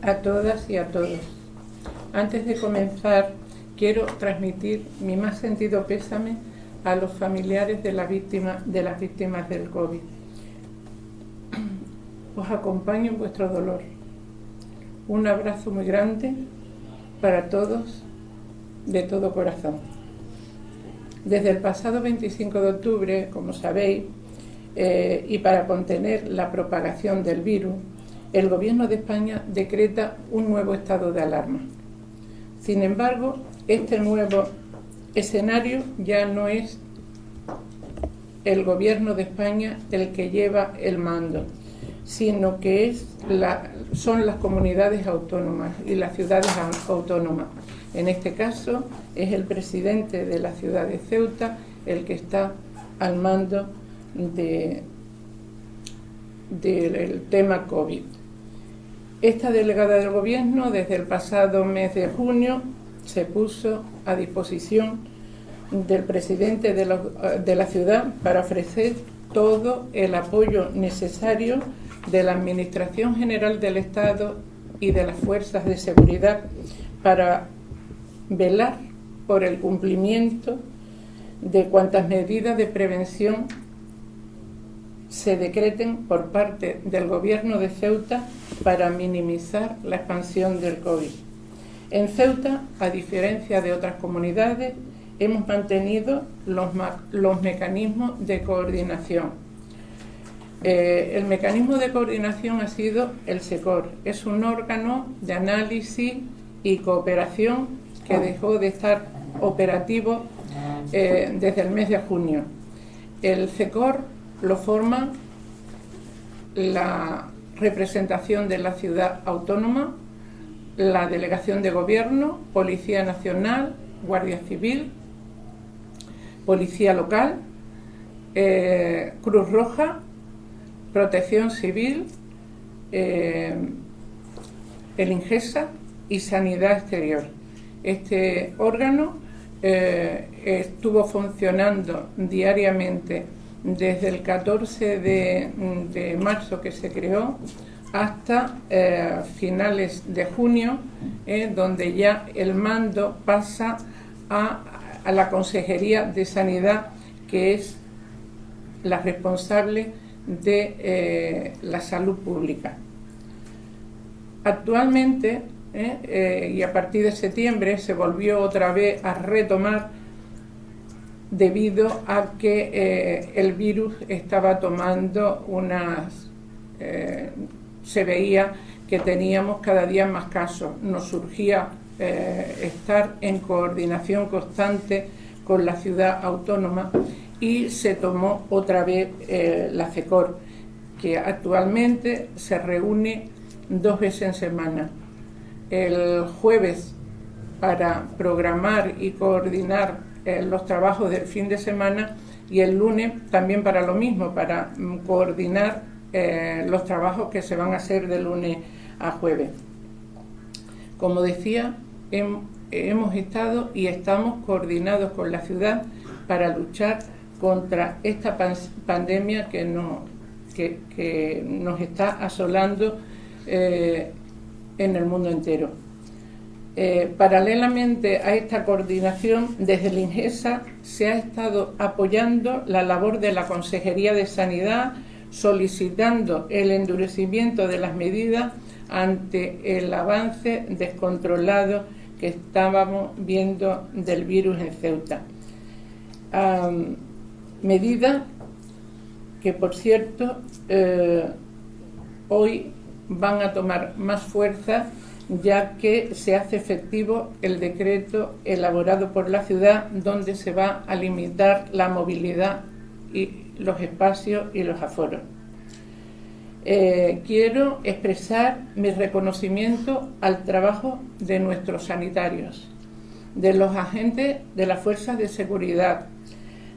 a todas y a todos. Antes de comenzar, quiero transmitir mi más sentido pésame a los familiares de las víctimas del COVID. Os acompaño en vuestro dolor. Un abrazo muy grande para todos, de todo corazón. Desde el pasado 25 de octubre, como sabéis, y para contener la propagación del virus, el Gobierno de España decreta un nuevo estado de alarma. Sin embargo, este nuevo escenario ya no es el Gobierno de España el que lleva el mando, sino que son las comunidades autónomas y las ciudades autónomas. En este caso es el presidente de la ciudad de Ceuta el que está al mando del tema COVID. Esta delegada del Gobierno desde el pasado mes de junio se puso a disposición del presidente de la ciudad para ofrecer todo el apoyo necesario de la Administración General del Estado y de las fuerzas de seguridad para velar por el cumplimiento de cuantas medidas de prevención se decreten por parte del Gobierno de Ceuta para minimizar la expansión del COVID. En Ceuta, a diferencia de otras comunidades, hemos mantenido los mecanismos de coordinación. El mecanismo de coordinación ha sido el SECOR. Es un órgano de análisis y cooperación que dejó de estar operativo desde el mes de junio. El SECOR lo forman la representación de la ciudad autónoma, la delegación de gobierno, Policía Nacional, Guardia Civil, Policía Local, Cruz Roja, Protección Civil, el INGESA y Sanidad Exterior. Este órgano estuvo funcionando diariamente desde el 14 de marzo que se creó hasta finales de junio, donde ya el mando pasa a la Consejería de Sanidad, que es la responsable de la salud pública. Actualmente, y a partir de septiembre, se volvió otra vez a retomar debido a que el virus estaba tomando se veía que teníamos cada día más casos. Nos surgía estar en coordinación constante con la ciudad autónoma y se tomó otra vez la SECOR, que actualmente se reúne 2 veces en semana. El jueves para programar y coordinar los trabajos del fin de semana y el lunes también para lo mismo, para coordinar los trabajos que se van a hacer de lunes a jueves. Como decía, hemos estado y estamos coordinados con la ciudad para luchar contra esta pandemia que nos está asolando en el mundo entero. Paralelamente a esta coordinación, desde el INGESA se ha estado apoyando la labor de la Consejería de Sanidad, solicitando el endurecimiento de las medidas ante el avance descontrolado que estábamos viendo del virus en Ceuta. Medidas que, por cierto, hoy van a tomar más fuerza, ya que se hace efectivo el decreto elaborado por la ciudad, donde se va a limitar la movilidad y los espacios y los aforos. Quiero expresar mi reconocimiento al trabajo de nuestros sanitarios, de los agentes de las fuerzas de seguridad,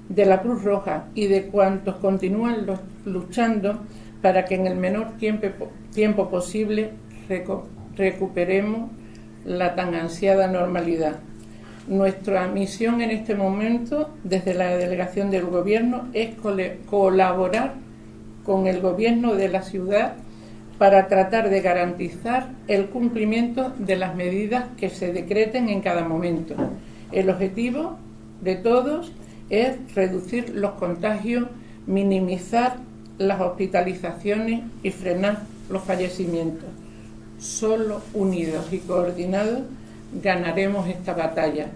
de la Cruz Roja y de cuantos continúan luchando para que en el menor tiempo posible recuperemos la tan ansiada normalidad. Nuestra misión en este momento, desde la delegación del Gobierno, es colaborar con el Gobierno de la ciudad para tratar de garantizar el cumplimiento de las medidas que se decreten en cada momento. El objetivo de todos es reducir los contagios, minimizar las hospitalizaciones y frenar los fallecimientos. Solo unidos y coordinados ganaremos esta batalla.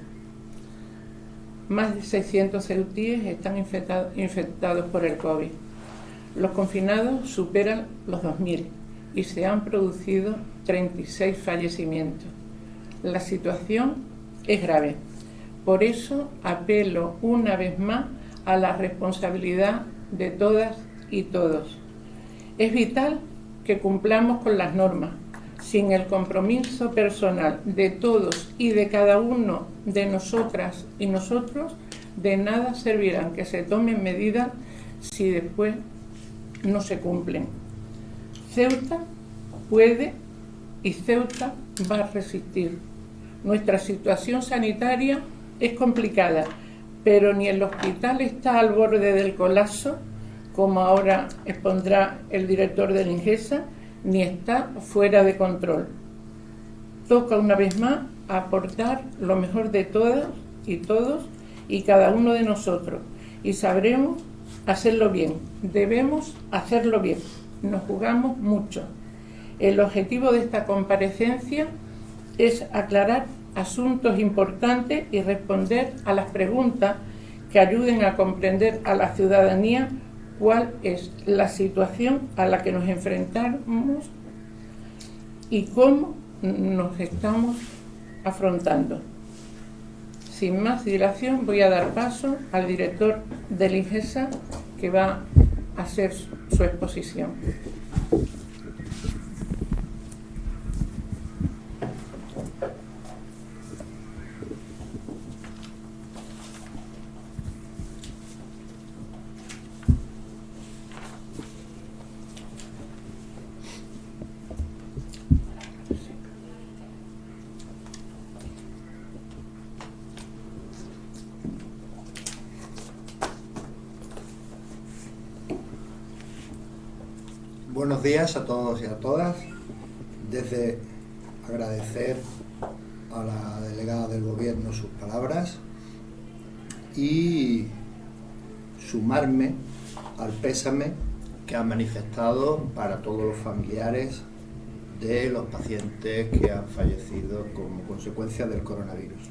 Más de 600 ceutíes están infectados por el COVID. Los confinados superan los 2.000 y se han producido 36 fallecimientos. La situación es grave. Por eso apelo una vez más a la responsabilidad de todas y todos. Es vital que cumplamos con las normas. Sin el compromiso personal de todos y de cada uno de nosotras y nosotros, de nada servirán que se tomen medidas si después no se cumplen. Ceuta puede y Ceuta va a resistir. Nuestra situación sanitaria es complicada, pero ni el hospital está al borde del colapso, como ahora expondrá el director del INGESA, ni está fuera de control. Toca una vez más aportar lo mejor de todas y todos y cada uno de nosotros, y sabremos hacerlo bien. Debemos hacerlo bien. Nos jugamos mucho. El objetivo de esta comparecencia es aclarar asuntos importantes y responder a las preguntas que ayuden a comprender a la ciudadanía cuál es la situación a la que nos enfrentamos y cómo nos estamos afrontando. Sin más dilación, voy a dar paso al director del INGESA, que va a hacer su exposición. Buenos días a todos y a todas. Desde agradecer a la delegada del Gobierno sus palabras y sumarme al pésame que han manifestado para todos los familiares de los pacientes que han fallecido como consecuencia del coronavirus.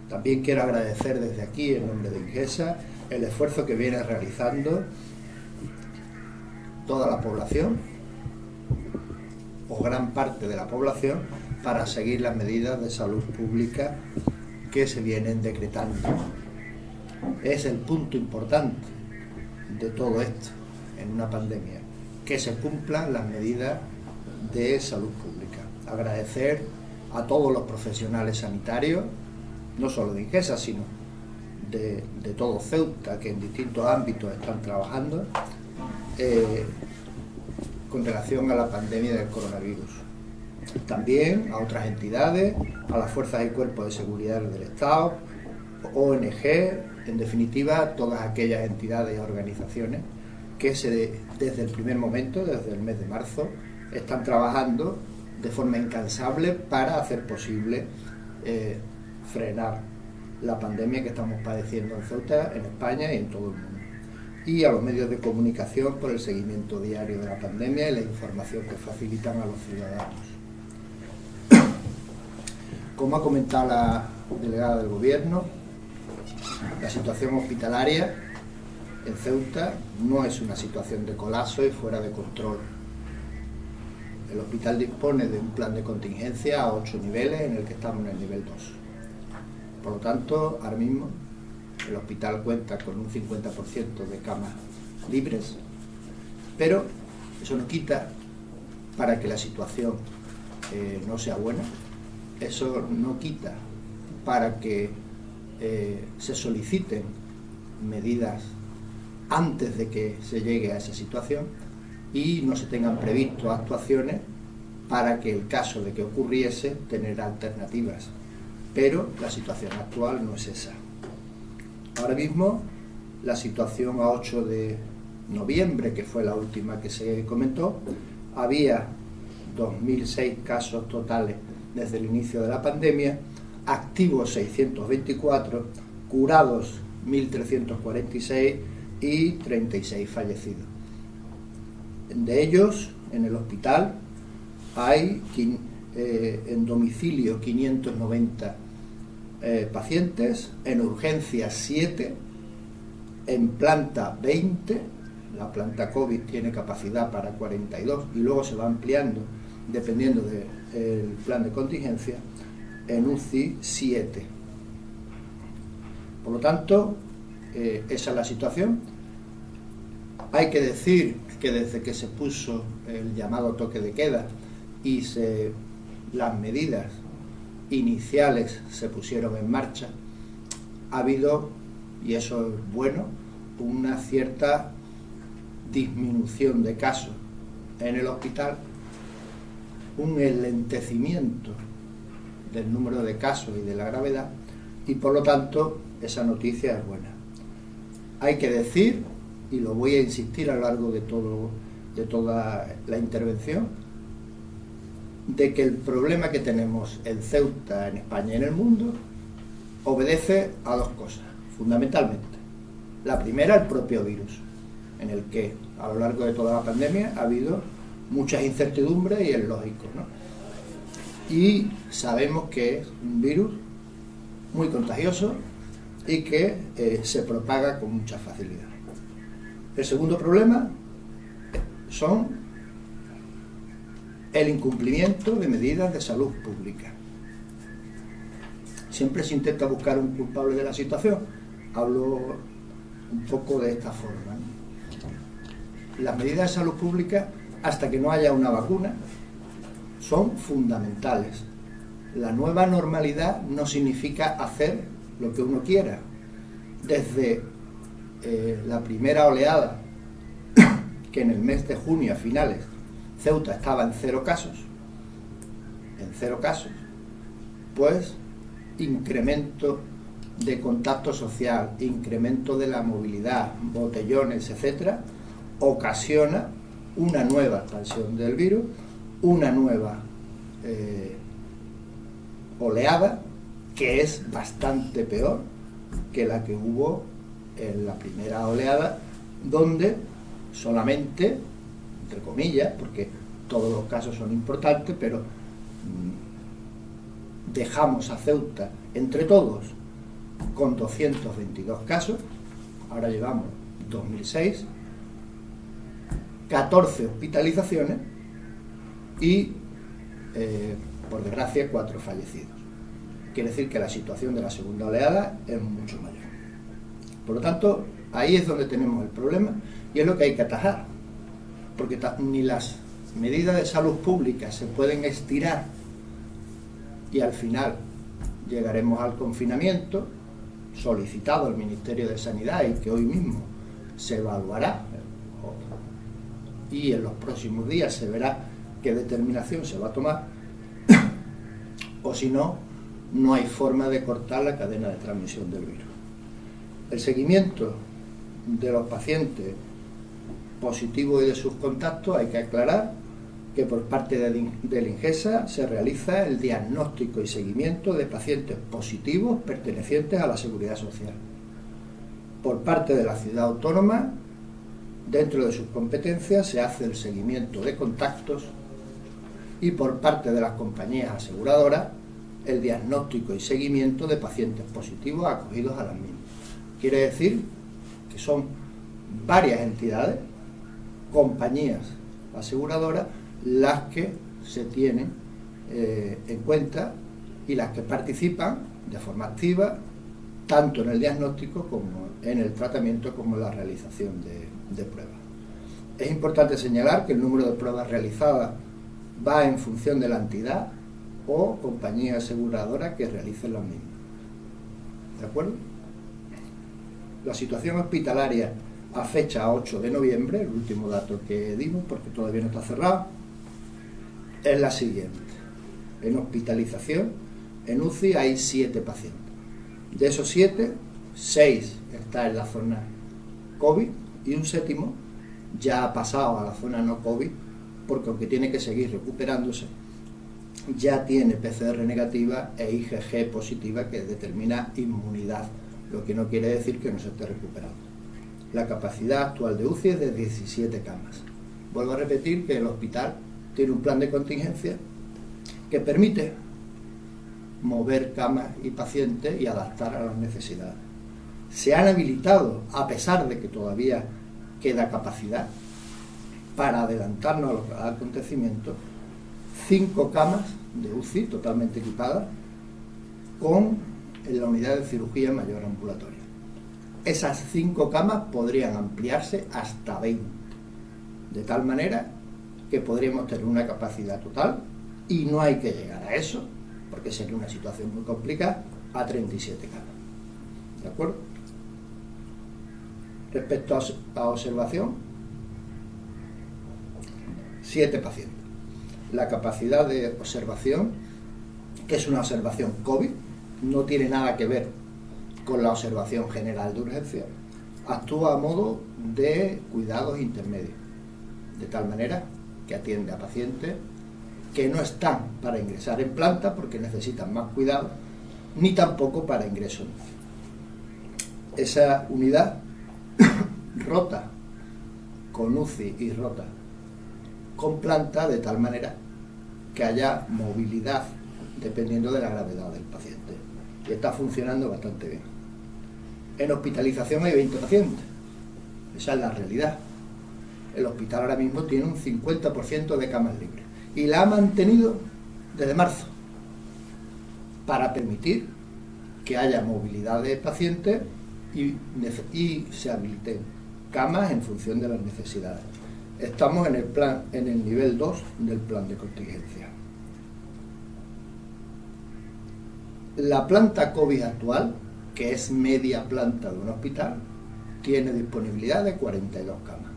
También quiero agradecer desde aquí, en nombre de INGESA, el esfuerzo que viene realizando toda la población o gran parte de la población para seguir las medidas de salud pública que se vienen decretando. Es el punto importante de todo esto en una pandemia, que se cumplan las medidas de salud pública. Agradecer a todos los profesionales sanitarios, no solo de INGESA, sino de todo Ceuta, que en distintos ámbitos están trabajando con relación a la pandemia del coronavirus. También a otras entidades, a las fuerzas y cuerpos de seguridad del Estado, ONG, en definitiva, todas aquellas entidades y organizaciones que desde el primer momento, desde el mes de marzo, están trabajando de forma incansable para hacer posible frenar la pandemia que estamos padeciendo en Ceuta, en España y en todo el mundo. Y a los medios de comunicación por el seguimiento diario de la pandemia y la información que facilitan a los ciudadanos. Como ha comentado la delegada del Gobierno, la situación hospitalaria en Ceuta no es una situación de colapso y fuera de control. El hospital dispone de un plan de contingencia a 8 niveles, en el que estamos en el nivel 2. Por lo tanto, ahora mismo el hospital cuenta con un 50% de camas libres, pero eso no quita para que la situación no sea buena, eso no quita para que se soliciten medidas antes de que se llegue a esa situación y no se tengan previsto actuaciones para que, el caso de que ocurriese, tener alternativas. Pero la situación actual no es esa. Ahora mismo, la situación a 8 de noviembre, que fue la última que se comentó, había 2.006 casos totales desde el inicio de la pandemia, activos 624, curados 1.346 y 36 fallecidos. De ellos, en el hospital hay en domicilio 590 pacientes, en urgencias 7, en planta 20, la planta COVID tiene capacidad para 42 y luego se va ampliando dependiendo del plan de contingencia, en UCI 7. Por lo tanto, esa es la situación. Hay que decir que desde que se puso el llamado toque de queda y las medidas iniciales se pusieron en marcha, ha habido, y eso es bueno, una cierta disminución de casos en el hospital, un enlentecimiento del número de casos y de la gravedad, y por lo tanto esa noticia es buena. Hay que decir, y lo voy a insistir a lo largo de toda la intervención, de que el problema que tenemos en Ceuta, en España y en el mundo obedece a dos cosas, fundamentalmente. La primera, el propio virus, en el que a lo largo de toda la pandemia ha habido muchas incertidumbres y es lógico, ¿no? Y sabemos que es un virus muy contagioso y que se propaga con mucha facilidad. El segundo problema son el incumplimiento de medidas de salud pública. Siempre se intenta buscar un culpable de la situación. Hablo un poco de esta forma, ¿no? Las medidas de salud pública, hasta que no haya una vacuna, son fundamentales. La nueva normalidad no significa hacer lo que uno quiera. Desde la primera oleada, que en el mes de junio a finales Ceuta estaba en 0 casos, pues incremento de contacto social, incremento de la movilidad, botellones, etcétera, ocasiona una nueva expansión del virus, una nueva oleada que es bastante peor que la que hubo en la primera oleada, donde solamente, entre comillas, porque todos los casos son importantes, pero dejamos a Ceuta entre todos con 222 casos, ahora llevamos 2.006, 14 hospitalizaciones y, por desgracia, 4 fallecidos. Quiere decir que la situación de la segunda oleada es mucho mayor. Por lo tanto, ahí es donde tenemos el problema y es lo que hay que atajar, porque ni las medidas de salud pública se pueden estirar y al final llegaremos al confinamiento solicitado al Ministerio de Sanidad y que hoy mismo se evaluará y en los próximos días se verá qué determinación se va a tomar, o si no, no hay forma de cortar la cadena de transmisión del virus. El seguimiento de los pacientes positivos y de sus contactos, hay que aclarar que por parte del INGESA se realiza el diagnóstico y seguimiento de pacientes positivos pertenecientes a la Seguridad Social. Por parte de la ciudad autónoma, dentro de sus competencias, se hace el seguimiento de contactos y por parte de las compañías aseguradoras, el diagnóstico y seguimiento de pacientes positivos acogidos a las mismas. Quiere decir que son varias entidades, compañías aseguradoras, las que se tienen en cuenta y las que participan de forma activa tanto en el diagnóstico como en el tratamiento como en la realización de pruebas. Es importante señalar que el número de pruebas realizadas va en función de la entidad o compañía aseguradora que realicen las mismas. ¿De acuerdo? La situación hospitalaria a fecha 8 de noviembre, el último dato que dimos, porque todavía no está cerrado, es la siguiente. En hospitalización, en UCI hay 7 pacientes. De esos 7, 6 está en la zona COVID y un 7º ya ha pasado a la zona no COVID porque aunque tiene que seguir recuperándose, ya tiene PCR negativa e IgG positiva que determina inmunidad, lo que no quiere decir que no se esté recuperando. La capacidad actual de UCI es de 17 camas. Vuelvo a repetir que el hospital tiene un plan de contingencia que permite mover camas y pacientes y adaptar a las necesidades. Se han habilitado, a pesar de que todavía queda capacidad, para adelantarnos a los acontecimientos, 5 camas de UCI totalmente equipadas en la unidad de cirugía mayor ambulatoria. Esas 5 camas podrían ampliarse hasta 20, de tal manera que podríamos tener una capacidad total, y no hay que llegar a eso, porque sería una situación muy complicada, a 37 camas. ¿De acuerdo? Respecto a observación, 7 pacientes. La capacidad de observación, que es una observación COVID, no tiene nada que ver con la observación general de urgencia, actúa a modo de cuidados intermedios, de tal manera que atiende a pacientes que no están para ingresar en planta porque necesitan más cuidado, ni tampoco para ingreso en UCI. Esa unidad rota con UCI y rota con planta, de tal manera que haya movilidad dependiendo de la gravedad del paciente, y está funcionando bastante bien. En hospitalización hay 20 pacientes, esa es la realidad. El hospital ahora mismo tiene un 50% de camas libres y la ha mantenido desde marzo para permitir que haya movilidad de pacientes y se habiliten camas en función de las necesidades. Estamos en el nivel 2 del plan de contingencia. La planta COVID actual, que es media planta de un hospital, tiene disponibilidad de 42 camas.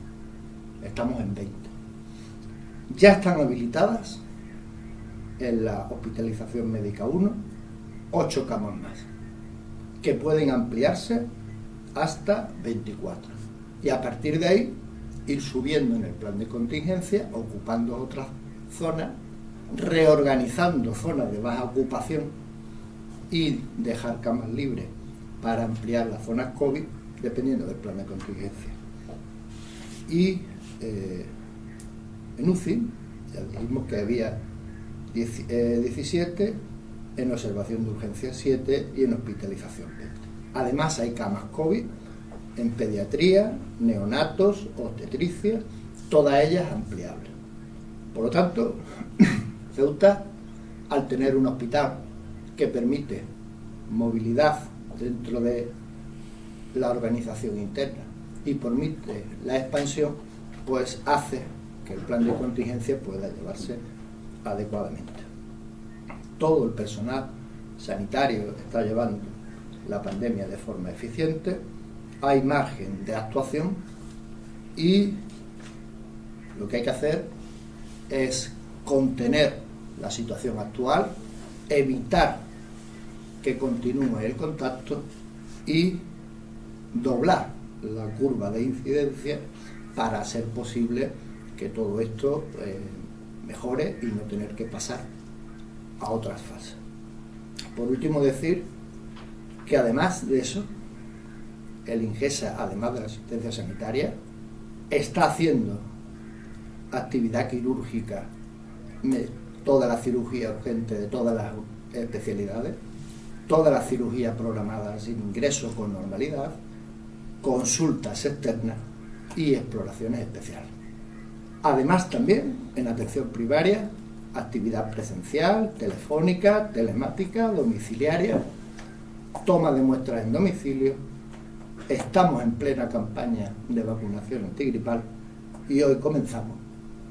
Estamos en 20. Ya están habilitadas en la hospitalización médica 1 8 camas más, que pueden ampliarse hasta 24. Y a partir de ahí ir subiendo en el plan de contingencia, ocupando otras zonas, reorganizando zonas de baja ocupación y dejar camas libres para ampliar las zonas COVID, dependiendo del plan de contingencia. Y en UCI, ya dijimos que había 17, en observación de urgencia 7 y en hospitalización 20. Además hay camas COVID en pediatría, neonatos, obstetricia, todas ellas ampliables. Por lo tanto, Ceuta, al tener un hospital que permite movilidad dentro de la organización interna y permite la expansión, pues hace que el plan de contingencia pueda llevarse adecuadamente. Todo el personal sanitario está llevando la pandemia de forma eficiente, hay margen de actuación y lo que hay que hacer es contener la situación actual, evitar que continúe el contacto y doblar la curva de incidencia para hacer posible que todo esto mejore y no tener que pasar a otras fases. Por último, decir que además de eso, el INGESA, además de la asistencia sanitaria, está haciendo actividad quirúrgica, toda la cirugía urgente de todas las especialidades, todas las cirugías programadas sin ingreso con normalidad, consultas externas y exploraciones especiales. Además, también en atención primaria, actividad presencial, telefónica, telemática, domiciliaria, toma de muestras en domicilio. Estamos en plena campaña de vacunación antigripal y hoy comenzamos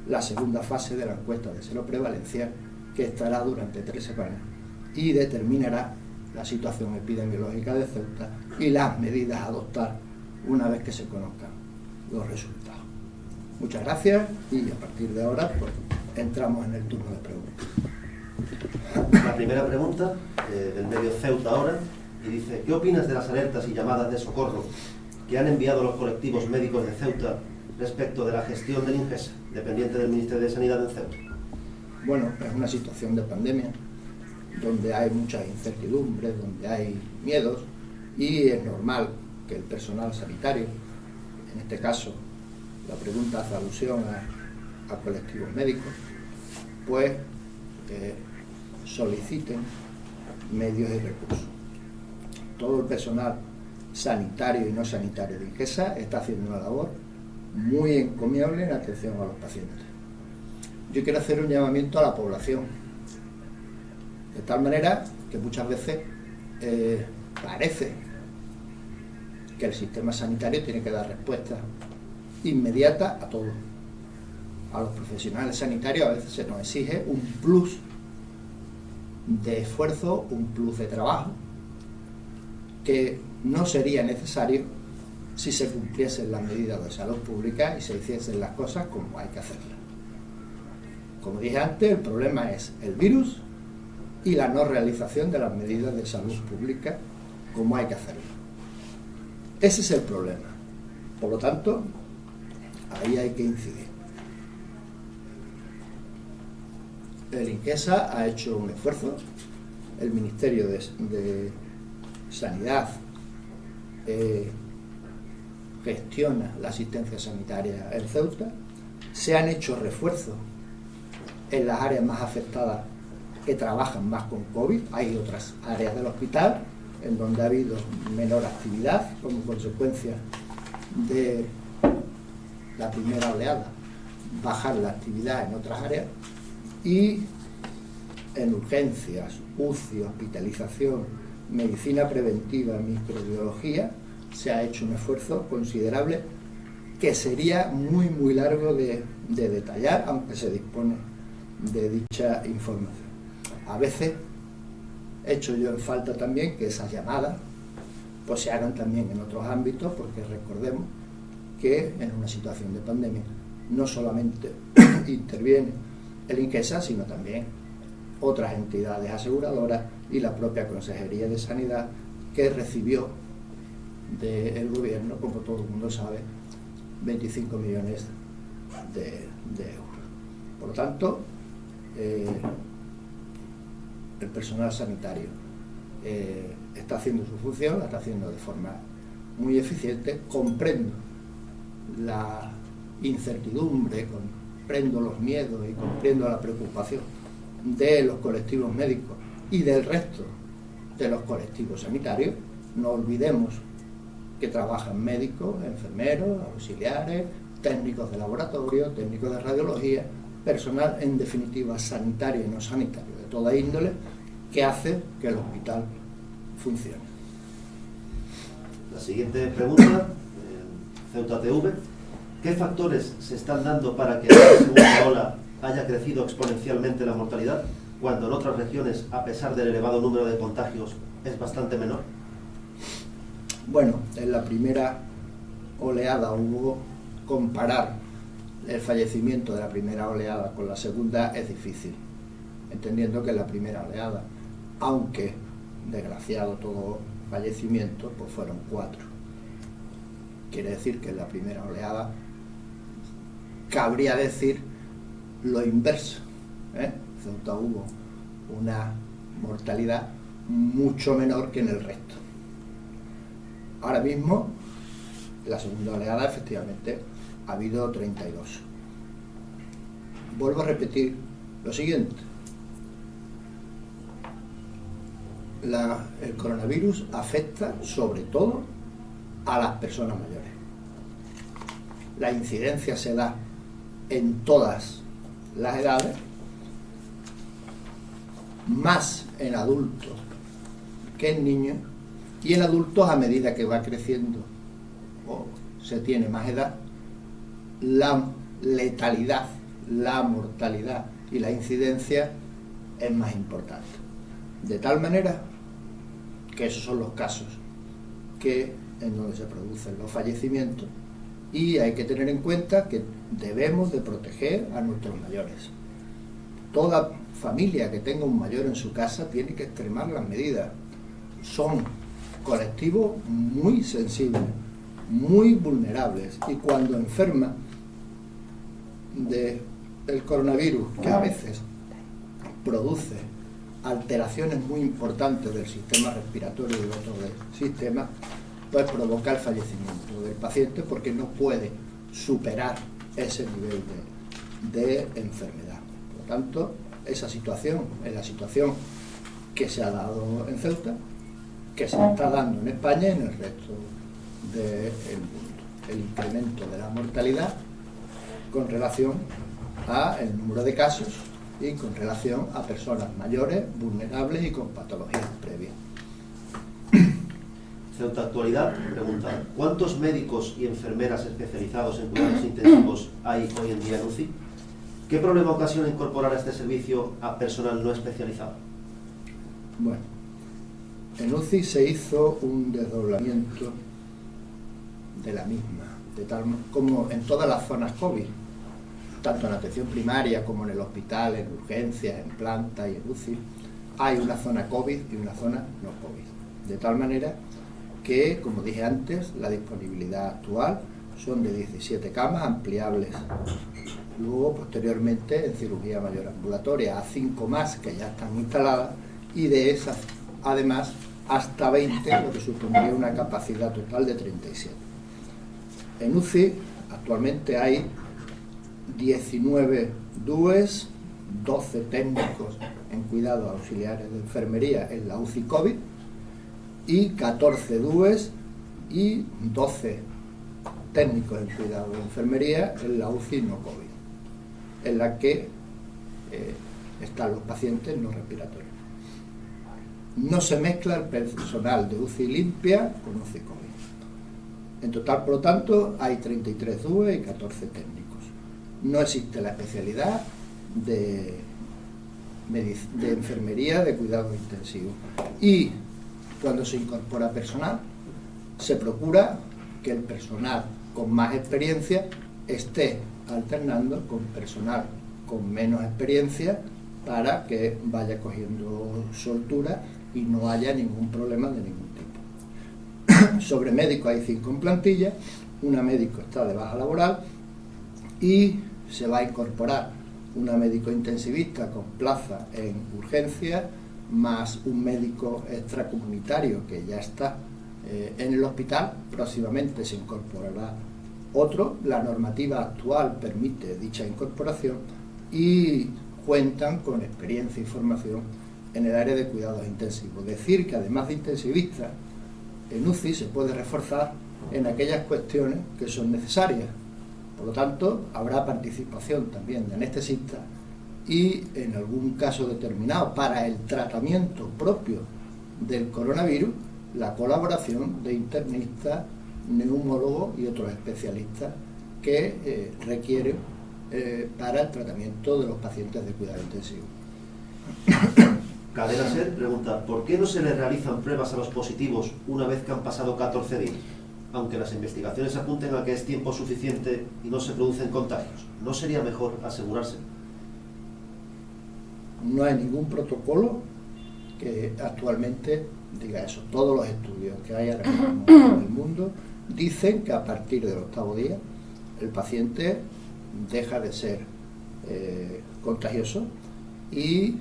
la segunda fase de la encuesta de seroprevalencia, que estará durante 3 semanas y determinará la situación epidemiológica de Ceuta y las medidas a adoptar una vez que se conozcan los resultados. Muchas gracias y a partir de ahora pues, entramos en el turno de preguntas. La primera pregunta del medio Ceuta Ahora, y dice: ¿qué opinas de las alertas y llamadas de socorro que han enviado los colectivos médicos de Ceuta respecto de la gestión del INGESA? dependiente del Ministerio de Sanidad en Ceuta? Bueno, es una situación de pandemia donde hay muchas incertidumbres, donde hay miedos, y es normal que el personal sanitario, en este caso la pregunta hace alusión a colectivos médicos, pues soliciten medios y recursos. Todo el personal sanitario y no sanitario de Ingesa está haciendo una labor muy encomiable en atención a los pacientes. Yo quiero hacer un llamamiento a la población, de tal manera que muchas veces parece que el sistema sanitario tiene que dar respuesta inmediata a todo. A los profesionales sanitarios a veces se nos exige un plus de esfuerzo, un plus de trabajo, que no sería necesario si se cumpliesen las medidas de salud pública y se hiciesen las cosas como hay que hacerlas. Como dije antes, el problema es el virus y la no realización de las medidas de salud pública como hay que hacerlo. Ese es el problema. Por lo tanto, ahí hay que incidir. El Ingesa ha hecho un esfuerzo, el Ministerio de Sanidad gestiona la asistencia sanitaria en Ceuta, se han hecho refuerzos en las áreas más afectadas que trabajan más con COVID. Hay otras áreas del hospital en donde ha habido menor actividad como consecuencia de la primera oleada, bajar la actividad en otras áreas, y en urgencias, UCI, hospitalización, medicina preventiva, microbiología, se ha hecho un esfuerzo considerable que sería muy largo de detallar, aunque se dispone de dicha información. A veces echo yo en falta también que esas llamadas pues se hagan también en otros ámbitos, porque recordemos que en una situación de pandemia no solamente interviene el Ingesa, sino también otras entidades aseguradoras y la propia Consejería de Sanidad, que recibió del gobierno, como todo el mundo sabe, 25 millones de euros. Por lo tanto, el personal sanitario está haciendo su función, la está haciendo de forma muy eficiente. Comprendo la incertidumbre, comprendo los miedos y comprendo la preocupación de los colectivos médicos y del resto de los colectivos sanitarios. No olvidemos que trabajan médicos, enfermeros, auxiliares, técnicos de laboratorio, técnicos de radiología, personal en definitiva sanitario y no sanitario de toda índole, que hace que el hospital funcione. La siguiente pregunta, Ceuta TV. ¿Qué factores se están dando para que en la segunda ola haya crecido exponencialmente la mortalidad, cuando en otras regiones, a pesar del elevado número de contagios, es bastante menor? Bueno, en la primera oleada comparar el fallecimiento de la primera oleada con la segunda es difícil, entendiendo que en la primera oleada, aunque desgraciado todo fallecimiento, pues fueron 4. Quiere decir que en la primera oleada cabría decir lo inverso, Ceuta hubo una mortalidad mucho menor que en el resto. Ahora mismo, en la segunda oleada, efectivamente, ha habido 32. Vuelvo a repetir lo siguiente. El coronavirus afecta sobre todo a las personas mayores. La incidencia se da en todas las edades, más en adultos que en niños, y en adultos, a medida que va creciendo o se tiene más edad, la letalidad, la mortalidad y la incidencia es más importante. De tal manera que esos son los casos en donde se producen los fallecimientos, y hay que tener en cuenta que debemos de proteger a nuestros mayores. Toda familia que tenga un mayor en su casa tiene que extremar las medidas. Son colectivos muy sensibles, muy vulnerables, y cuando enferma del coronavirus, que a veces produce alteraciones muy importantes del sistema respiratorio y de otros sistemas, pues provoca el fallecimiento del paciente porque no puede superar ese nivel de enfermedad. Por lo tanto, esa situación es la situación que se ha dado en Ceuta, que se está dando en España y en el resto del mundo. El incremento de la mortalidad con relación al número de casos y con relación a personas mayores, vulnerables y con patologías previas. Ceuta Actualidad pregunta: ¿cuántos médicos y enfermeras especializados en cuidados intensivos hay hoy en día en UCI? ¿Qué problema ocasiona incorporar a este servicio a personal no especializado? Bueno, en UCI se hizo un desdoblamiento de la misma, de tal como en todas las zonas COVID, tanto en atención primaria como en el hospital, en urgencias, en planta y en UCI, hay una zona COVID y una zona no COVID. De tal manera que, como dije antes, la disponibilidad actual son de 17 camas ampliables. Luego, posteriormente, en cirugía mayor ambulatoria, a 5 más que ya están instaladas, y de esas, además, hasta 20, lo que supondría una capacidad total de 37. En UCI, actualmente hay 19 DUEs, 12 técnicos en cuidados auxiliares de enfermería en la UCI COVID, y 14 DUEs y 12 técnicos en cuidado de enfermería en la UCI no COVID, en la que están los pacientes no respiratorios. No se mezcla el personal de UCI limpia con UCI COVID. En total, por lo tanto, hay 33 DUE y 14 técnicos. No existe la especialidad de enfermería de cuidados intensivos. Y cuando se incorpora personal, se procura que el personal con más experiencia esté alternando con personal con menos experiencia para que vaya cogiendo soltura y no haya ningún problema de ningún tipo. Sobre médicos hay 5 en plantilla, una médico está de baja laboral y se va a incorporar una médico intensivista con plaza en urgencia, más un médico extracomunitario que ya está en el hospital. Próximamente se incorporará otro. La normativa actual permite dicha incorporación y cuentan con experiencia y formación en el área de cuidados intensivos. Decir que además de intensivistas, en UCI se puede reforzar en aquellas cuestiones que son necesarias. Por lo tanto, habrá participación también de anestesistas y, en algún caso determinado, para el tratamiento propio del coronavirus, la colaboración de internistas, neumólogos y otros especialistas que requieren para el tratamiento de los pacientes de cuidado intensivo. Cadena Ser pregunta: ¿por qué no se le realizan pruebas a los positivos una vez que han pasado 14 días? Aunque las investigaciones apunten a que es tiempo suficiente y no se producen contagios, ¿no sería mejor asegurarse? No hay ningún protocolo que actualmente diga eso. Todos los estudios que hay ahora mismo en el mundo dicen que a partir del 8º día el paciente deja de ser contagioso y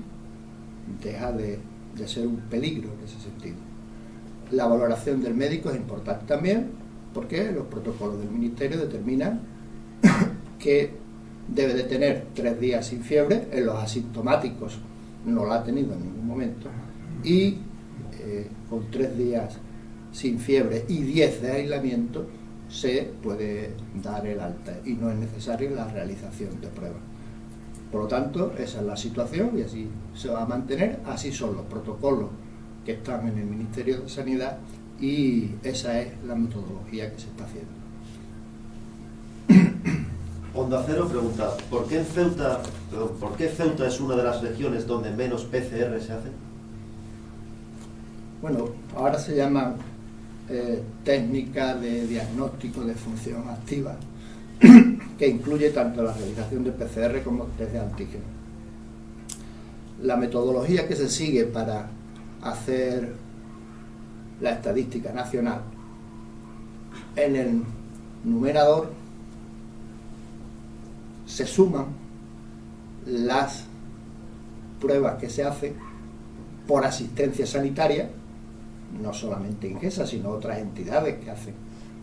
deja de ser un peligro en ese sentido. La valoración del médico es importante también, porque los protocolos del Ministerio determinan que debe de tener 3 días sin fiebre. En los asintomáticos no la ha tenido en ningún momento, y con 3 días sin fiebre y 10 de aislamiento se puede dar el alta y no es necesaria la realización de pruebas. Por lo tanto, esa es la situación y así se va a mantener. Así son los protocolos que están en el Ministerio de Sanidad y esa es la metodología que se está haciendo. Onda Cero pregunta: ¿por qué Ceuta es una de las regiones donde menos PCR se hacen? Bueno, ahora se llama técnica de diagnóstico de función activa, que incluye tanto la realización de PCR como test de antígeno. La metodología que se sigue para hacer la estadística nacional, en el numerador se suman las pruebas que se hacen por asistencia sanitaria, no solamente Ingesa, sino otras entidades que hacen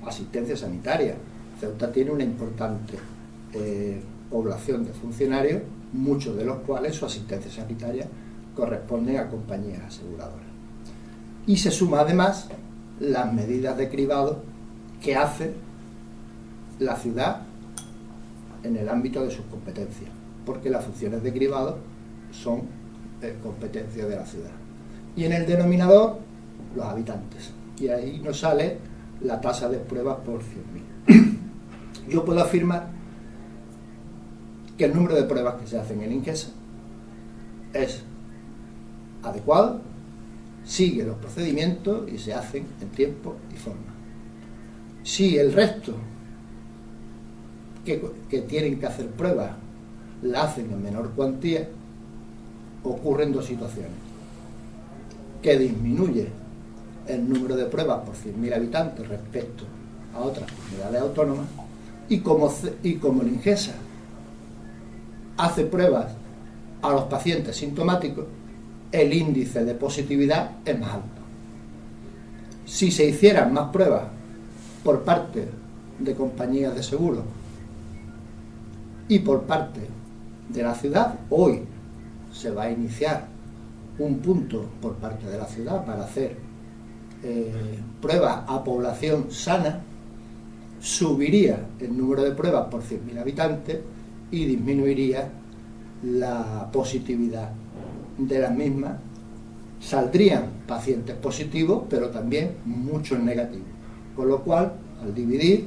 asistencia sanitaria. Ceuta tiene una importante población de funcionarios, muchos de los cuales su asistencia sanitaria corresponde a compañías aseguradoras. Y se suma además las medidas de cribado que hace la ciudad en el ámbito de sus competencias, porque las funciones de cribado son competencia de la ciudad. Y en el denominador, los habitantes. Y ahí nos sale la tasa de pruebas por 100.000. Yo puedo afirmar que el número de pruebas que se hacen en Ingesa es adecuado, sigue los procedimientos y se hacen en tiempo y forma. Si el resto que tienen que hacer pruebas la hacen en menor cuantía, ocurren dos situaciones: que disminuye el número de pruebas por 100.000 habitantes respecto a otras comunidades autónomas, y como el Ingesa hace pruebas a los pacientes sintomáticos, el índice de positividad es más alto. Si se hicieran más pruebas por parte de compañías de seguros y por parte de la ciudad, hoy se va a iniciar un punto por parte de la ciudad para hacer pruebas a población sana, subiría el número de pruebas por 100.000 habitantes y disminuiría la positividad de las mismas. Saldrían pacientes positivos, pero también muchos negativos, con lo cual, al dividir,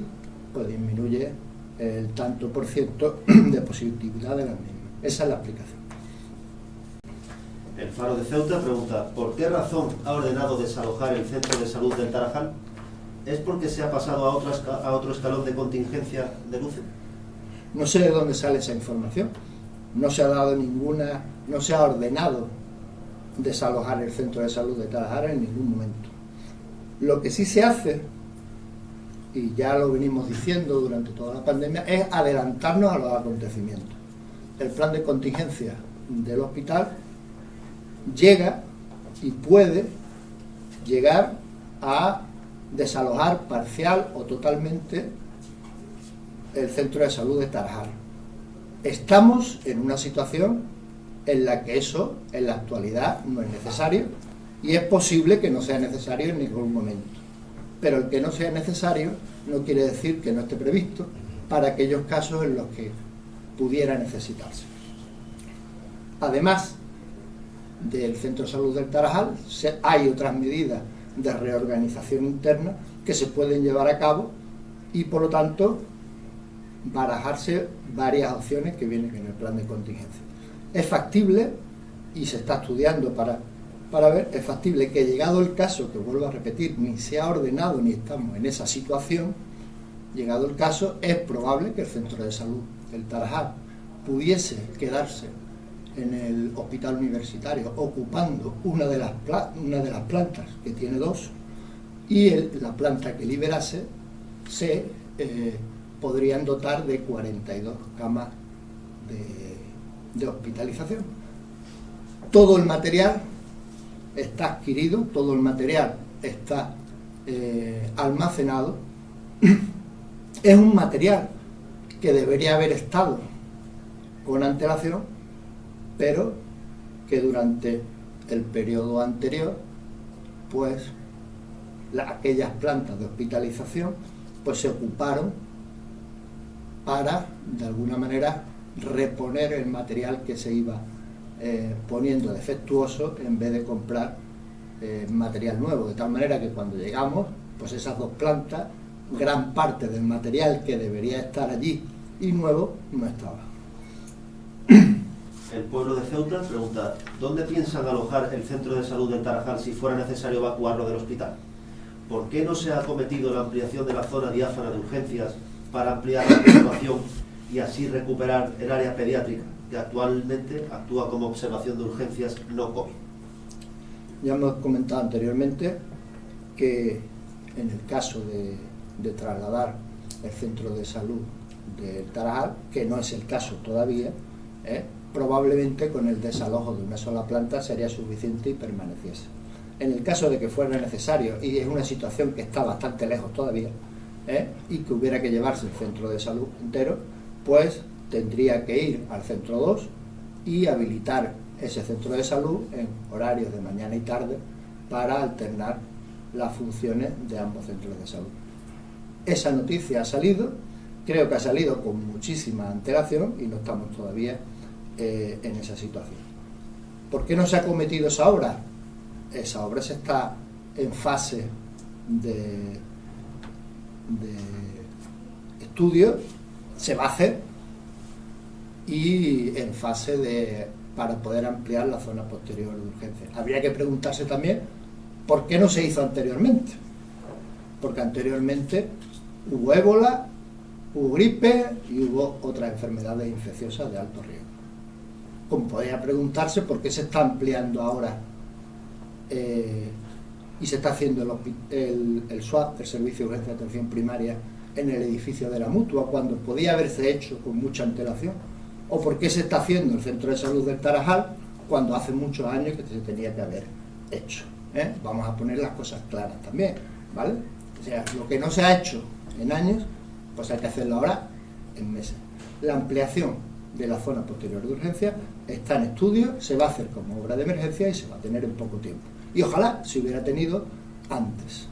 pues disminuye el tanto por ciento de positividad de las mismas. Esa es la explicación. El Faro de Ceuta pregunta: ¿por qué razón ha ordenado desalojar el centro de salud del Tarajal? ¿Es porque se ha pasado a otro escalón de contingencia de Luce? No sé de dónde sale esa información. No se ha dado ninguna, no se ha ordenado desalojar el centro de salud de Tarajal en ningún momento. Lo que sí se hace, y ya lo venimos diciendo durante toda la pandemia, es adelantarnos a los acontecimientos. El plan de contingencia del hospital llega y puede llegar a desalojar parcial o totalmente el centro de salud de Tarajal. Estamos en una situación en la que eso en la actualidad no es necesario, y es posible que no sea necesario en ningún momento, pero el que no sea necesario no quiere decir que no esté previsto para aquellos casos en los que pudiera necesitarse. Además del centro de salud del Tarajal, hay otras medidas de reorganización interna que se pueden llevar a cabo, y por lo tanto barajarse varias opciones que vienen en el plan de contingencia. Es factible, y se está estudiando para ver, es factible que, llegado el caso, que vuelvo a repetir, ni se ha ordenado ni estamos en esa situación, llegado el caso, es probable que el centro de salud del Tarajal pudiese quedarse en el hospital universitario ocupando una de las plantas, que tiene dos, y la planta que liberase se podrían dotar de 42 camas de hospitalización. Todo el material está adquirido, todo el material está almacenado. Es un material que debería haber estado con antelación, pero que durante el periodo anterior, pues aquellas plantas de hospitalización pues se ocuparon para, de alguna manera, reponer el material que se iba poniendo defectuoso, en vez de comprar material nuevo, de tal manera que cuando llegamos, pues esas dos plantas, gran parte del material que debería estar allí y nuevo, no estaba. El pueblo de Ceuta pregunta: ¿dónde piensan alojar el centro de salud del Tarajal si fuera necesario evacuarlo del hospital? ¿Por qué no se ha acometido la ampliación de la zona diáfana de urgencias para ampliar la observación y así recuperar el área pediátrica, que actualmente actúa como observación de urgencias no COVID? Ya hemos comentado anteriormente que en el caso de trasladar el centro de salud del Tarajal, que no es el caso todavía, probablemente con el desalojo de una sola planta sería suficiente y permaneciese. En el caso de que fuera necesario, y es una situación que está bastante lejos todavía, y que hubiera que llevarse el centro de salud entero, pues tendría que ir al centro 2 y habilitar ese centro de salud en horarios de mañana y tarde para alternar las funciones de ambos centros de salud. Esa noticia ha salido, creo que ha salido con muchísima antelación y no estamos todavía en esa situación. ¿Por qué no se ha cometido esa obra? Esa obra se está en fase de estudio, se va a hacer, y en fase para poder ampliar la zona posterior de urgencia. Habría que preguntarse también por qué no se hizo anteriormente, porque anteriormente hubo ébola, hubo gripe y hubo otras enfermedades infecciosas de alto riesgo. Como podría preguntarse por qué se está ampliando ahora y se está haciendo el SWAP, el Servicio de Urgencia de Atención Primaria, en el edificio de la Mutua, cuando podía haberse hecho con mucha antelación. O por qué se está haciendo el Centro de Salud del Tarajal cuando hace muchos años que se tenía que haber hecho. Vamos a poner las cosas claras también, ¿vale? O sea, lo que no se ha hecho en años, pues hay que hacerlo ahora en meses. La ampliación de la zona posterior de urgencia está en estudio, se va a hacer como obra de emergencia y se va a tener en poco tiempo. Y ojalá se hubiera tenido antes.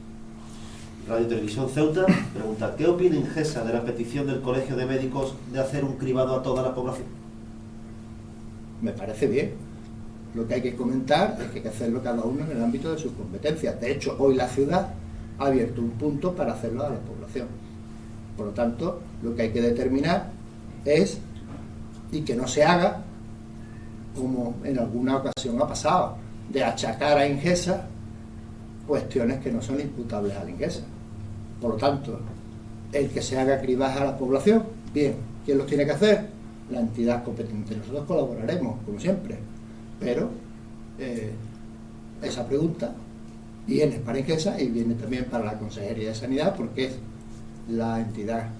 Radio Televisión Ceuta pregunta: ¿qué opina Ingesa de la petición del Colegio de Médicos de hacer un cribado a toda la población? Me parece bien. Lo que hay que comentar es que hay que hacerlo cada uno en el ámbito de sus competencias. De hecho, hoy la ciudad ha abierto un punto para hacerlo a la población. Por lo tanto, lo que hay que determinar es, y que no se haga, como en alguna ocasión ha pasado, de achacar a Ingesa cuestiones que no son imputables a la Ingesa. Por lo tanto, el que se haga cribaje a la población, bien. ¿Quién lo tiene que hacer? La entidad competente. Nosotros colaboraremos, como siempre, pero esa pregunta viene para Ingesa y viene también para la Consejería de Sanidad, porque es la entidad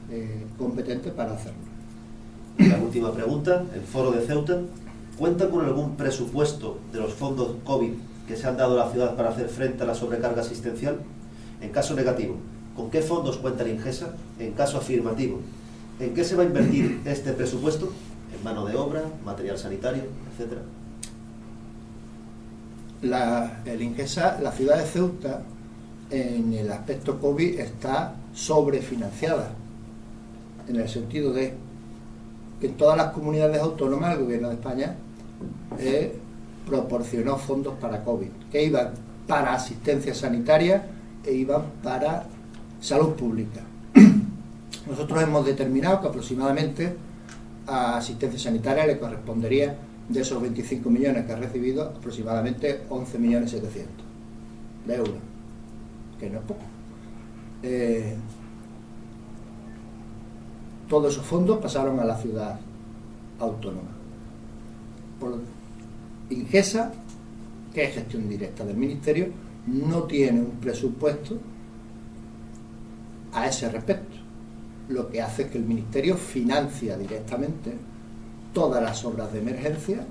competente para hacerlo. Y la última pregunta: el Foro de Ceuta ¿cuenta con algún presupuesto de los fondos COVID que se han dado a la ciudad para hacer frente a la sobrecarga asistencial? En caso negativo, ¿con qué fondos cuenta la Ingesa? En caso afirmativo, ¿en qué se va a invertir este presupuesto? ¿En mano de obra, material sanitario, etcétera? El Ingesa, la ciudad de Ceuta, en el aspecto COVID está sobrefinanciada, en el sentido de que en todas las comunidades autónomas el gobierno de España proporcionó fondos para COVID, que iban para asistencia sanitaria e iban para salud pública. Nosotros hemos determinado que aproximadamente a asistencia sanitaria le correspondería, de esos 25 millones que ha recibido, aproximadamente 11.700.000 de euros, que no es poco. Todos esos fondos pasaron a la ciudad autónoma. Ingesa, que es gestión directa del Ministerio, no tiene un presupuesto a ese respecto. Lo que hace es que el Ministerio financia directamente todas las obras de emergencia,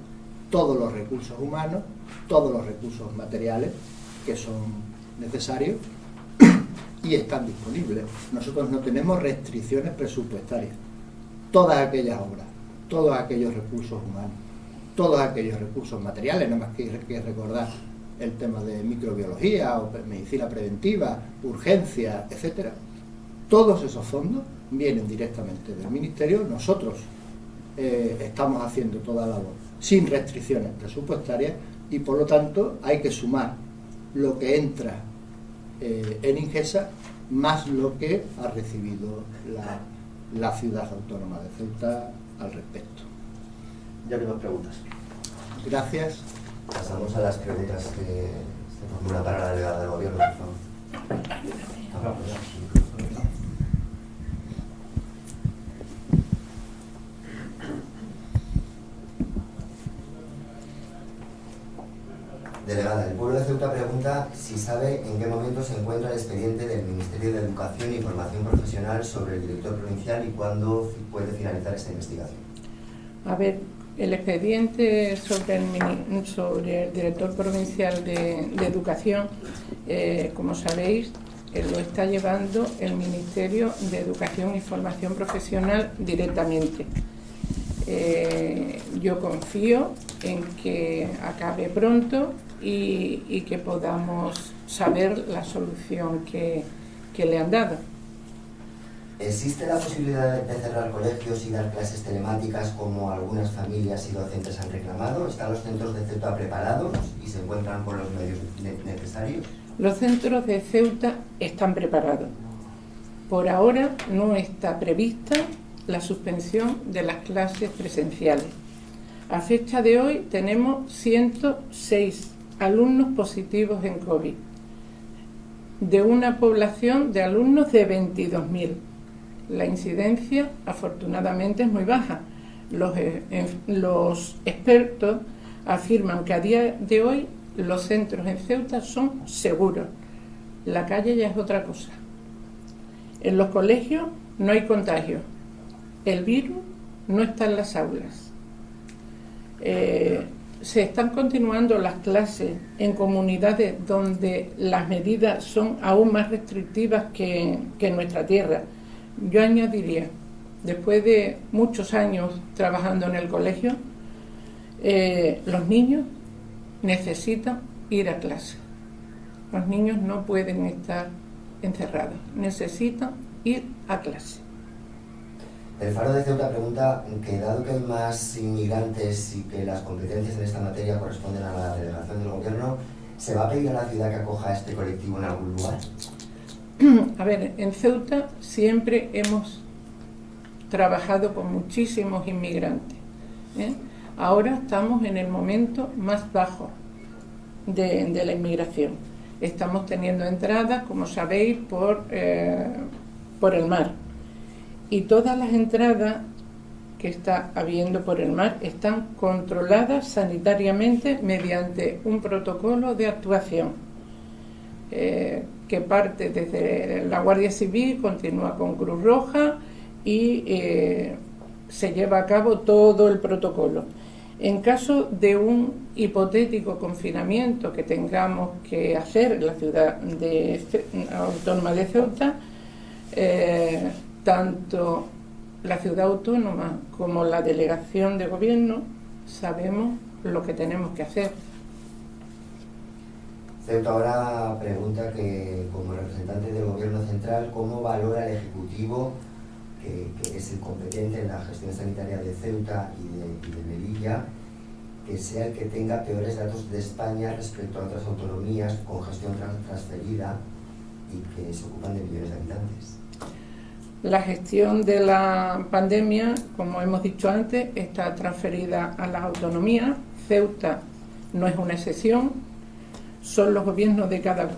todos los recursos humanos, todos los recursos materiales que son necesarios y están disponibles. Nosotros no tenemos restricciones presupuestarias. Todas aquellas obras, todos aquellos recursos humanos, todos aquellos recursos materiales, nada más que recordar el tema de microbiología o medicina preventiva, urgencia, etcétera, todos esos fondos vienen directamente del Ministerio. Nosotros estamos haciendo toda la labor sin restricciones presupuestarias y por lo tanto hay que sumar lo que entra en Ingesa más lo que ha recibido la ciudad autónoma de Ceuta al respecto. Ya no hay más preguntas. Gracias. Pasamos a las preguntas que se formulan para la delegada del Gobierno, por favor. Delegada, el pueblo de Ceuta pregunta si sabe en qué momento se encuentra el expediente del Ministerio de Educación y Formación Profesional sobre el director provincial y cuándo puede finalizar esta investigación. A ver, el expediente sobre el director provincial de Educación, como sabéis, lo está llevando el Ministerio de Educación y Formación Profesional directamente. Yo confío en que acabe pronto y que podamos saber la solución que le han dado. ¿Existe la posibilidad de cerrar colegios y dar clases telemáticas como algunas familias y docentes han reclamado? ¿Están los centros de Ceuta preparados y se encuentran con los medios necesarios? Los centros de Ceuta están preparados. Por ahora no está prevista la suspensión de las clases presenciales. A fecha de hoy tenemos 106 alumnos positivos en COVID, de una población de alumnos de 22.000. La incidencia, afortunadamente, es muy baja. Los expertos afirman que a día de hoy los centros en Ceuta son seguros. La calle ya es otra cosa. En los colegios no hay contagio. El virus no está en las aulas. Se están continuando las clases en comunidades donde las medidas son aún más restrictivas que en nuestra tierra. Yo añadiría, después de muchos años trabajando en el colegio, los niños necesitan ir a clase. Los niños no pueden estar encerrados, necesitan ir a clase. El Faro de Ceuta pregunta que, dado que hay más inmigrantes y que las competencias en esta materia corresponden a la delegación del Gobierno, ¿se va a pedir a la ciudad que acoja a este colectivo en algún lugar? A ver, en Ceuta siempre hemos trabajado con muchísimos inmigrantes, ¿eh? Ahora estamos en el momento más bajo de la inmigración. Estamos teniendo entradas, como sabéis, por el mar. Y todas las entradas que está habiendo por el mar están controladas sanitariamente mediante un protocolo de actuación que parte desde la Guardia Civil, continúa con Cruz Roja y se lleva a cabo todo el protocolo. En caso de un hipotético confinamiento que tengamos que hacer en la ciudad autónoma de Ceuta, tanto la ciudad autónoma como la delegación de gobierno sabemos lo que tenemos que hacer. Ceuta ahora pregunta que, como representante del Gobierno central, ¿cómo valora el Ejecutivo, que es el competente en la gestión sanitaria de Ceuta y de Melilla, que sea el que tenga peores datos de España respecto a otras autonomías con gestión transferida y que se ocupan de millones de habitantes? La gestión de la pandemia, como hemos dicho antes, está transferida a las autonomías. Ceuta no es una excepción. Son los gobiernos de cada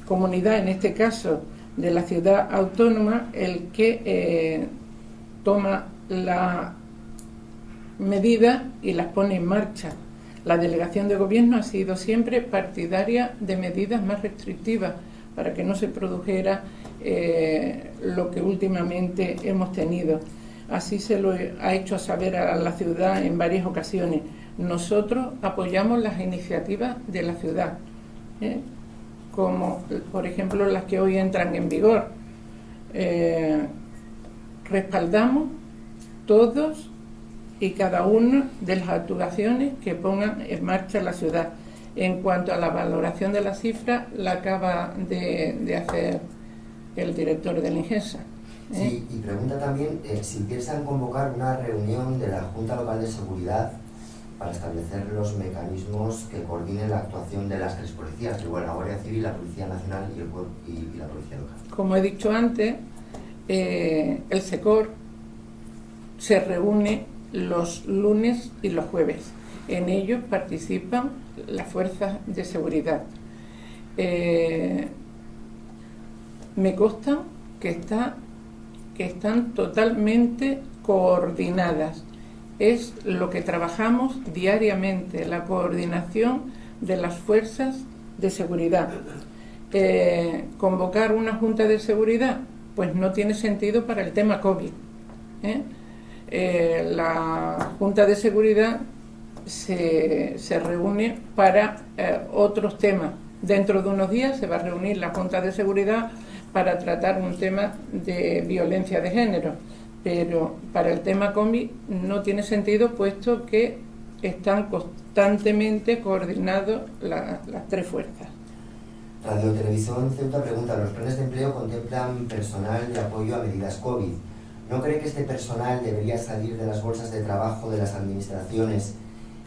comunidad, en este caso de la ciudad autónoma, el que toma la medida y las pone en marcha. La delegación de gobierno ha sido siempre partidaria de medidas más restrictivas para que no se produjera lo que últimamente hemos tenido. Así se lo ha hecho saber a la ciudad en varias ocasiones. Nosotros apoyamos las iniciativas de la ciudad, como por ejemplo las que hoy entran en vigor. Respaldamos todos y cada una de las actuaciones que pongan en marcha la ciudad. En cuanto a la valoración de la cifra, la acaba de hacer el director de la Ingensa. Sí, y pregunta también si piensan convocar una reunión de la Junta Local de Seguridad para establecer los mecanismos que coordinen la actuación de las tres policías, la Guardia Civil, la Policía Nacional y la Policía Local. Como he dicho antes, el SECOR se reúne los lunes y los jueves. En ellos participan las fuerzas de seguridad. Me consta que están totalmente coordinadas. Es lo que trabajamos diariamente, la coordinación de las fuerzas de seguridad. Convocar una junta de seguridad, pues no tiene sentido para el tema COVID. La junta de seguridad se reúne para otros temas. Dentro de unos días se va a reunir la junta de seguridad para tratar un tema de violencia de género, pero para el tema COVID no tiene sentido, puesto que están constantemente coordinados las tres fuerzas. Radio Televisión Ceuta pregunta: ¿los planes de empleo contemplan personal de apoyo a medidas COVID? ¿No cree que este personal debería salir de las bolsas de trabajo de las administraciones,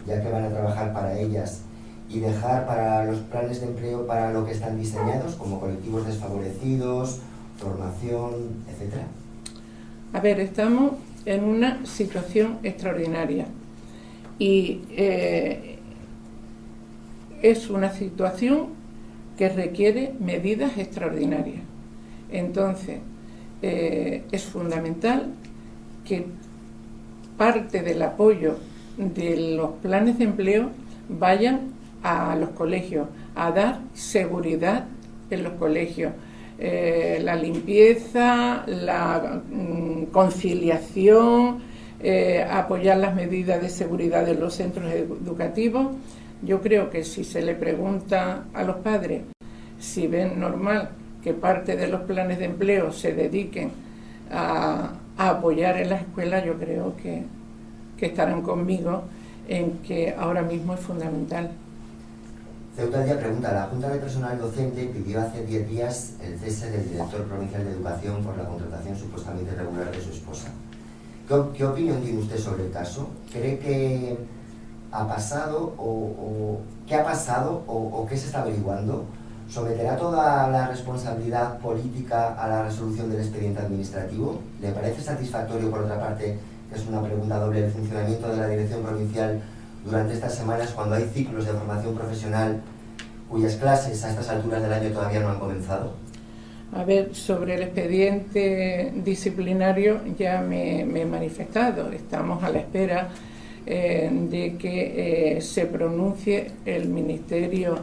ya que van a trabajar para ellas, y dejar para los planes de empleo para lo que están diseñados, como colectivos desfavorecidos, formación, etcétera? A ver, estamos en una situación extraordinaria y es una situación que requiere medidas extraordinarias. Entonces, es fundamental que parte del apoyo de los planes de empleo vayan a los colegios, a dar seguridad en los colegios, la limpieza, la conciliación, apoyar las medidas de seguridad de los centros educativos. Yo creo que si se le pregunta a los padres si ven normal que parte de los planes de empleo se dediquen a apoyar en las escuelas, yo creo que estarán conmigo en que ahora mismo es fundamental. Ceuta al Día pregunta: la Junta de Personal Docente pidió hace 10 días el cese del director provincial de Educación por la contratación supuestamente irregular de su esposa. ¿Qué opinión tiene usted sobre el caso? ¿Cree que ha pasado o qué ha pasado o qué se está averiguando? ¿Someterá toda la responsabilidad política a la resolución del expediente administrativo? ¿Le parece satisfactorio, por otra parte, que es una pregunta doble, el funcionamiento de la dirección provincial durante estas semanas, cuando hay ciclos de formación profesional cuyas clases a estas alturas del año todavía no han comenzado? A ver, sobre el expediente disciplinario ya me he manifestado. Estamos a la espera de que se pronuncie el Ministerio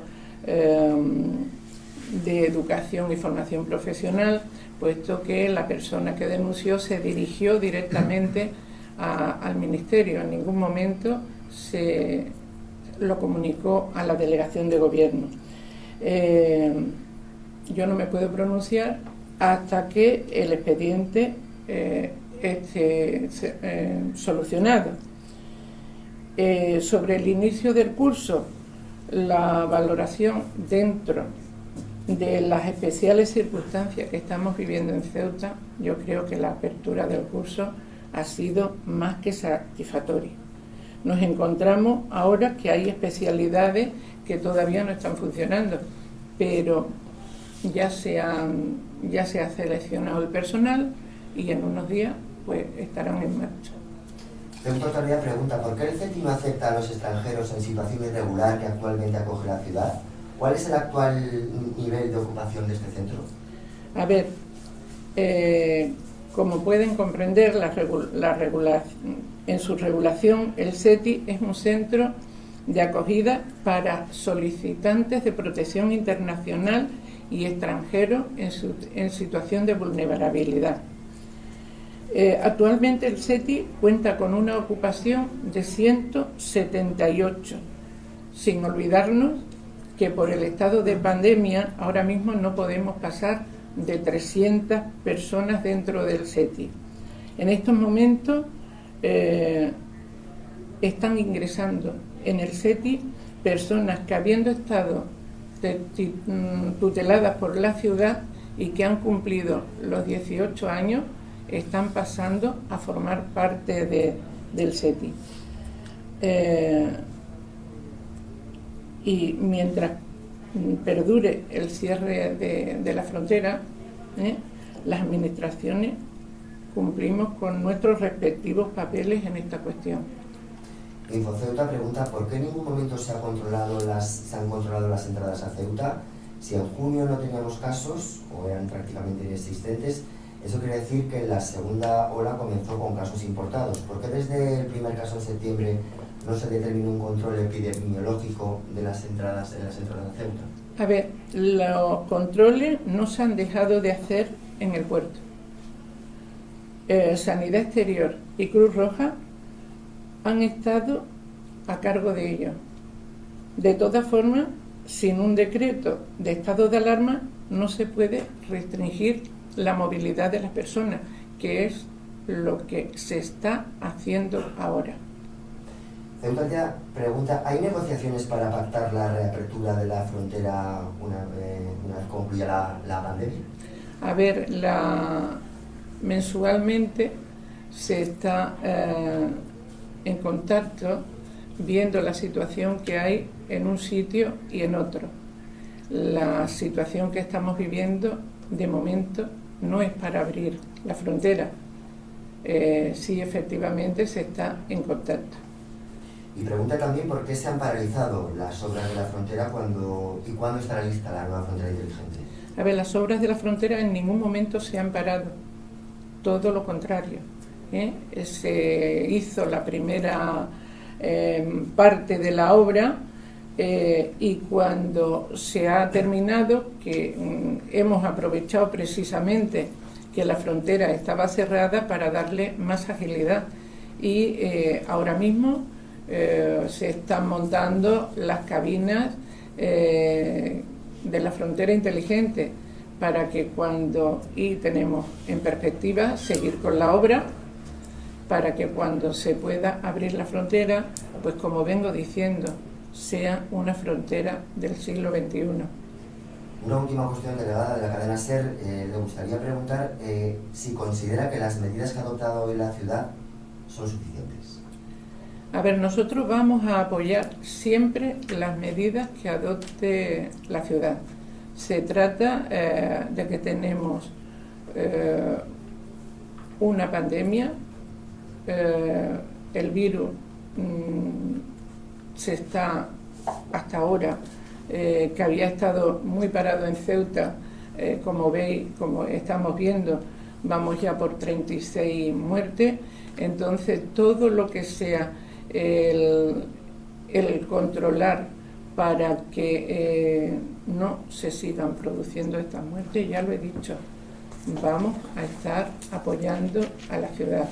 de Educación y Formación Profesional, puesto que la persona que denunció se dirigió directamente al Ministerio. En ningún momento se lo comunicó a la delegación de gobierno. Yo no me puedo pronunciar hasta que el expediente esté solucionado. Sobre el inicio del curso, la valoración dentro de las especiales circunstancias que estamos viviendo en Ceuta, yo creo que la apertura del curso ha sido más que satisfactoria. Nos encontramos ahora que hay especialidades que todavía no están funcionando, pero ya se ha seleccionado el personal y en unos días pues estarán en marcha. Ceuta todavía pregunta: ¿por qué el CETI no acepta a los extranjeros en situación irregular que actualmente acoge la ciudad? ¿Cuál es el actual nivel de ocupación de este centro? A ver, como pueden comprender, en su regulación, el CETI es un centro de acogida para solicitantes de protección internacional y extranjeros en situación de vulnerabilidad. Actualmente el CETI cuenta con una ocupación de 178, sin olvidarnos que por el estado de pandemia ahora mismo no podemos pasar de 300 personas dentro del CETI. En estos momentos están ingresando en el CETI personas que, habiendo estado tuteladas por la ciudad y que han cumplido los 18 años, están pasando a formar parte del CETI. Y mientras perdure el cierre de la frontera, las administraciones cumplimos con nuestros respectivos papeles en esta cuestión. Infoceuta pregunta: ¿por qué en ningún momento se han controlado las entradas a Ceuta? Si en junio no teníamos casos o eran prácticamente inexistentes, eso quiere decir que la segunda ola comenzó con casos importados. ¿Por qué desde el primer caso en septiembre no se determinó un control epidemiológico de las entradas a Ceuta? A ver, los controles no se han dejado de hacer en el puerto. Sanidad Exterior y Cruz Roja han estado a cargo de ello. De todas formas, sin un decreto de estado de alarma no se puede restringir la movilidad de las personas, que es lo que se está haciendo ahora. Ceuta ya pregunta, ¿hay negociaciones para pactar la reapertura de la frontera una vez concluya la pandemia? A ver, mensualmente se está en contacto viendo la situación que hay en un sitio y en otro. La situación que estamos viviendo de momento no es para abrir la frontera. Sí, efectivamente se está en contacto. Y pregunta también por qué se han paralizado las obras de la frontera y cuándo estará lista la nueva frontera inteligente. A ver, las obras de la frontera en ningún momento se han parado, todo lo contrario. Se hizo la primera parte de la obra y cuando se ha terminado, que hemos aprovechado precisamente que la frontera estaba cerrada para darle más agilidad y ahora mismo se están montando las cabinas de la frontera inteligente para que tenemos en perspectiva seguir con la obra, para que cuando se pueda abrir la frontera, pues como vengo diciendo, sea una frontera del siglo XXI. Una última cuestión, delegada de la cadena SER, le gustaría preguntar si considera que las medidas que ha adoptado hoy la ciudad son suficientes. A ver, nosotros vamos a apoyar siempre las medidas que adopte la ciudad. Se trata de que tenemos una pandemia, el virus se está hasta ahora, que había estado muy parado en Ceuta, como veis, como estamos viendo, vamos ya por 36 muertes, entonces todo lo que sea el controlar para que no se sigan produciendo estas muertes, ya lo he dicho, vamos a estar apoyando a la ciudad.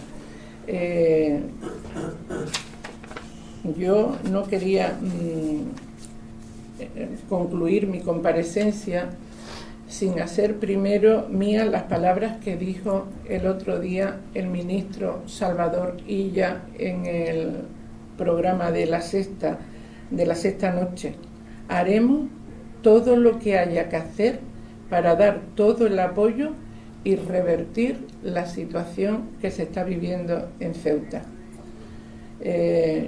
Yo no quería concluir mi comparecencia sin hacer primero mías las palabras que dijo el otro día el ministro Salvador Illa en el programa de la sexta noche. Haremos todo lo que haya que hacer para dar todo el apoyo y revertir la situación que se está viviendo en Ceuta.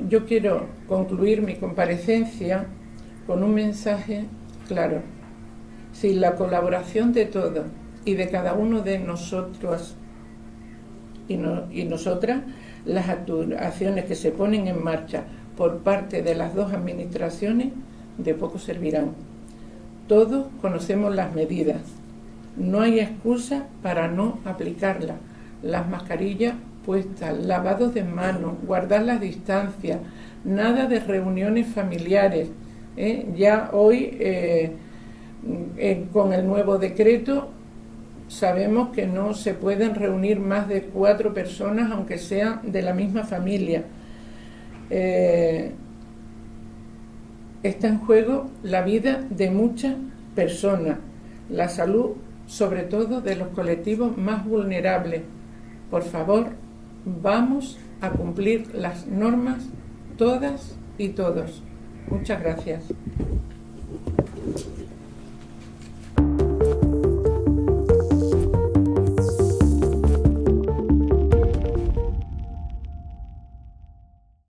Yo quiero concluir mi comparecencia con un mensaje claro. Sin la colaboración de todos y de cada uno de nosotros y nosotras, las actuaciones que se ponen en marcha por parte de las dos administraciones de poco servirán. Todos conocemos las medidas. No hay excusa para no aplicarlas. Las mascarillas puestas, lavados de manos, guardar las distancias, nada de reuniones familiares. Ya hoy, con el nuevo decreto, sabemos que no se pueden reunir más de 4 personas, aunque sean de la misma familia. Está en juego la vida de muchas personas, la salud, sobre todo de los colectivos más vulnerables. Por favor, vamos a cumplir las normas todas y todos. Muchas gracias.